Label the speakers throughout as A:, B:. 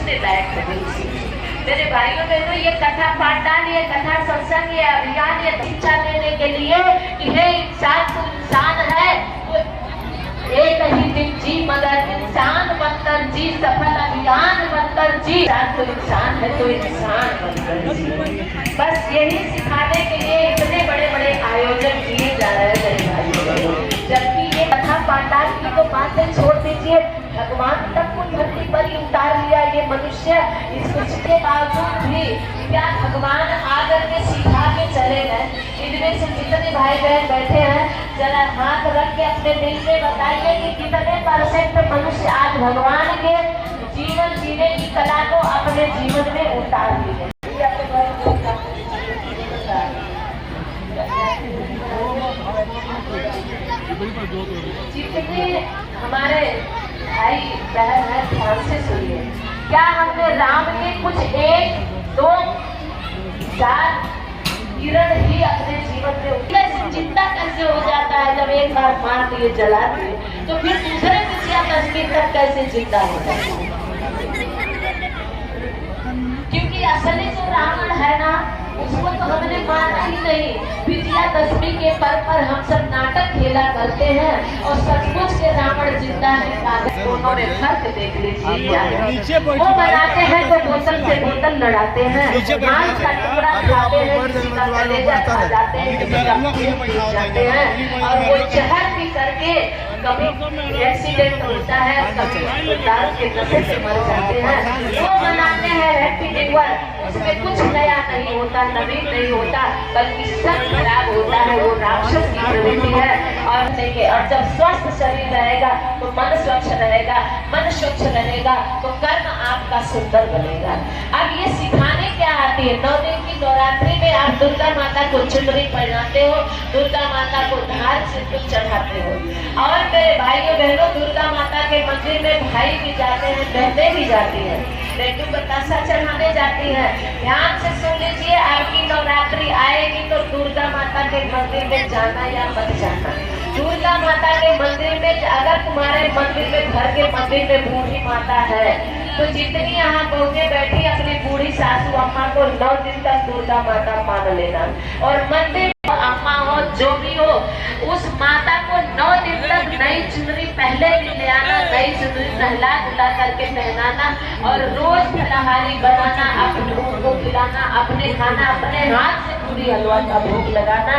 A: सोचने लायक है। मेरे भाइयों बहनों, ये कथा पाठदान, ये कथा सत्संग, ये अभियान, ये शिक्षा देने के लिए कि हे इंसान, तू इंसान है, एक ही दिन जी मगर इंसान बनकर जी, सफल अभियान बनकर जी। तो इंसान है तो इंसान बनकर जी। बस यही सिखाने के लिए इतने बड़े बड़े आयोजन किए जा रहे हैं भाइयों। जबकि ये कथा पाठदान की तो बातें छोड़ दीजिए, भगवान तक को धरती पर ही उतार लिया ये मनुष्य। इसके बावजूद भी क्या भगवान आकर के सिखा के चले गए? इनमें से जितने भाई बहन बैठे हैं, जरा हाथ रख के अपने दिल में बताइए कि कितने परसेंट मनुष्य आज भगवान के जीवन जीने की कला को अपने जीवन में उतार लिए। जितने हमारे भाई बहन है, ध्यान से सुनिए। क्या हमने राम के कुछ 1, 2, 4 किरण ही अपने जीवन में कैसे जिंदा कैसे हो जाता है? जब एक बार मार दिए, जला दिए, तो फिर दूसरे किसी तस्वीर तक कैसे जिंदा होता है? क्योंकि असली जो रावण है ना, उसको तो हमने माना ही नहीं। विजयादशमी के पर्व पर हम सब नाटक खेला करते हैं और सचमुच के रावण जिंदा है। दोनों ने फर्क देख लीजिए। वो बनाते हैं तो बोतल से बोतल लड़ाते हैं, मांस का टुकड़ा खाते हैं, किसी का कलेजा खा जाते हैं, किसी का पेट पीट जाते हैं, और वो जहर पी करके कभी एक्सीडेंट होता है, कभी अस्पताल के नशे से मर जाते हैं। वो बनाते हैं हैप्पी न्यू ईयर, उसमें कुछ नया नहीं होता, नवीन नहीं होता, बल्कि सब खराब होता है। वो राक्षस की प्रवृत्ति है। और देखिए, और जब स्वस्थ शरीर रहेगा तो मन स्वच्छ रहेगा, मन स्वच्छ रहेगा तो कर्म आपका सुंदर बनेगा। अब ये सिखाने क्या आती है? 9 दिन की नवरात्रि में आप दुर्गा माता को चुनरी पहनाते हो, दुर्गा माता को धार सिंदूर चढ़ाते हो। और मेरे भाइयों बहनों, दुर्गा माता के मंदिर में भाई भी जाते हैं, बहनें भी जाती हैं, लड्डू बतासा चढ़ाने जाती है। ध्यान से सुन लीजिए, आपकी नवरात्रि आएगी तो दुर्गा माता के मंदिर में जाना या मत जाना। दुर्गा माता के मंदिर में, अगर तुम्हारे मंदिर में, घर के मंदिर में बूढ़ी माता है, तो जितनी यहाँ बहुएं बैठी, अपनी बूढ़ी सासू अम्मा को 9 दिन तक दुर्गा माता मान लेना। और मंदिर अम्मा हो, जो भी हो, उस माता को 9 दिन तक नई चुनरी पहले भी ले आना, नई चुनरी नहला धुला करके पहनाना, और रोज फलाहारी बनाना, अपने उनको खिलाना, अपने खाना, अपने हाथ से पूरी हलवा का भोग लगाना।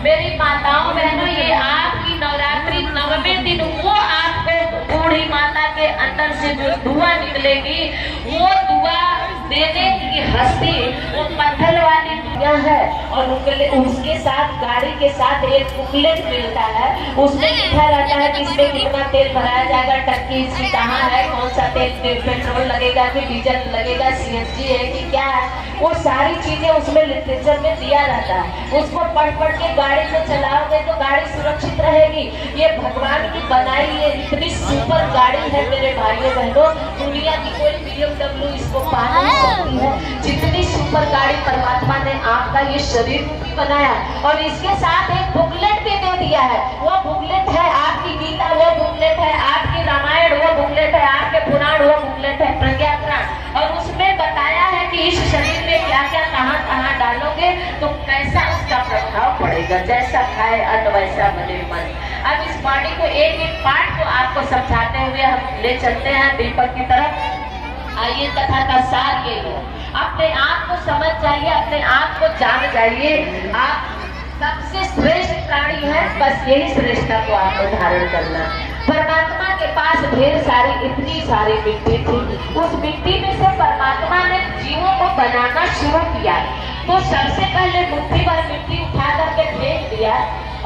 A: मेरी माताओं बहनों, ये आपकी नवरात्रि 9वें दिन वो आपको बूढ़ी माता के अंदर से जो धुआं निकलेगी, वो धुआं देने की हस्ती वो पत्थर वाली दुनिया है। और उसके साथ, गाड़ी के साथ एक बुकलेट मिलता है, उसमें लिखा रहता है कि इसमें कितना तेल भराया जाएगा, टंकी इसकी कहाँ है, कौन सा तेल, पेट्रोल लगेगा कि डीजल लगेगा, सीएनजी है कि क्या है, वो सारी चीजें उसमें लिटरेचर में दिया रहता है। उसको पढ़ पढ़ के गाड़ी में चलाओगे तो गाड़ी सुरक्षित रहेगी। ये भगवान की बनाई ये इतनी सुपर गाड़ी है मेरे भाइयों बहनों, दुनिया की कोई BMW इसको पा नहीं सकती है। जितनी सुपर गाड़ी परमात्मा ने आपका ये शरीर भी बनाया, और इसके साथ एक बुकलेट भी दे दिया है। वो बुकलेट है आपकी गीता, वो बुकलेट है आपकी रामायण, वो बुकलेट है आपके पुराण, वो बुकलेट है प्रज्ञा पुराण। और उसमें बताया है कि इस शरीर में क्या क्या कहाँ कहाँ डालोगे तो कैसा उसका प्रभाव पड़ेगा। जैसा खाए अन्न वैसा बने मन। अब इस वाणी को एक एक पाठ को आपको समझाते हुए हम ले चलते हैं दीपक की तरफ। आइए, कथा का सार यही है, अपने आप को समझ जाइए, अपने आप को जान जाइए। आप सबसे श्रेष्ठ प्राणी है, बस यही श्रेष्ठता को आपको धारण करना। परमात्मा के पास ढेर सारी, इतनी सारी मिट्टी थी, उस मिट्टी में से परमात्मा ने जीवों को बनाना शुरू किया। तो सबसे पहले मुट्ठी भर मिट्टी उठा करके फेंक दिया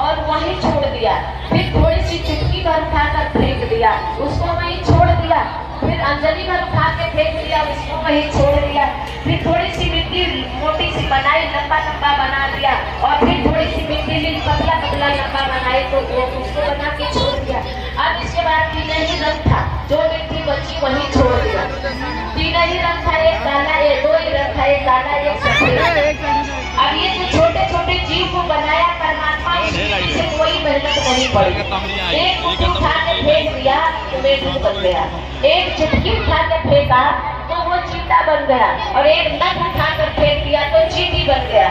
A: और वहीं छोड़ दिया। फिर थोड़ी सी चुटकी भर उठाकर फेंक दिया, उसको वहीं छोड़ दिया। फिर अंजलि भर उठा के फेंक दिया, उसको वहीं छोड़ दिया। फिर थोड़ी सी मिट्टी मोटी सी बनाई, लंबा लंबा बना दिया, और फिर थोड़ी सी मिट्टी ली, पतला पतला लंबा बनाई, तो वो उसको बना के छोड़ दिया। अब इसके बाद 3 ही रंग था, जो मिट्टी बची वहीं छोड़ दिया। 3 ही रंग था, एक काला, एक 2 ही रंग था, एक काला एक सफेद। अब ये जो छोटे छोटे जीव को बनाया परमात्मा, इससे कोई मेहनत नहीं पड़ी। एक मुट्ठी उठा के फेंक दिया तो मेढक बन गया, एक चुटकी उठा के फेंका तो वो गया और एक नथ उठाकर फेंक दिया तो चींटी बन गया।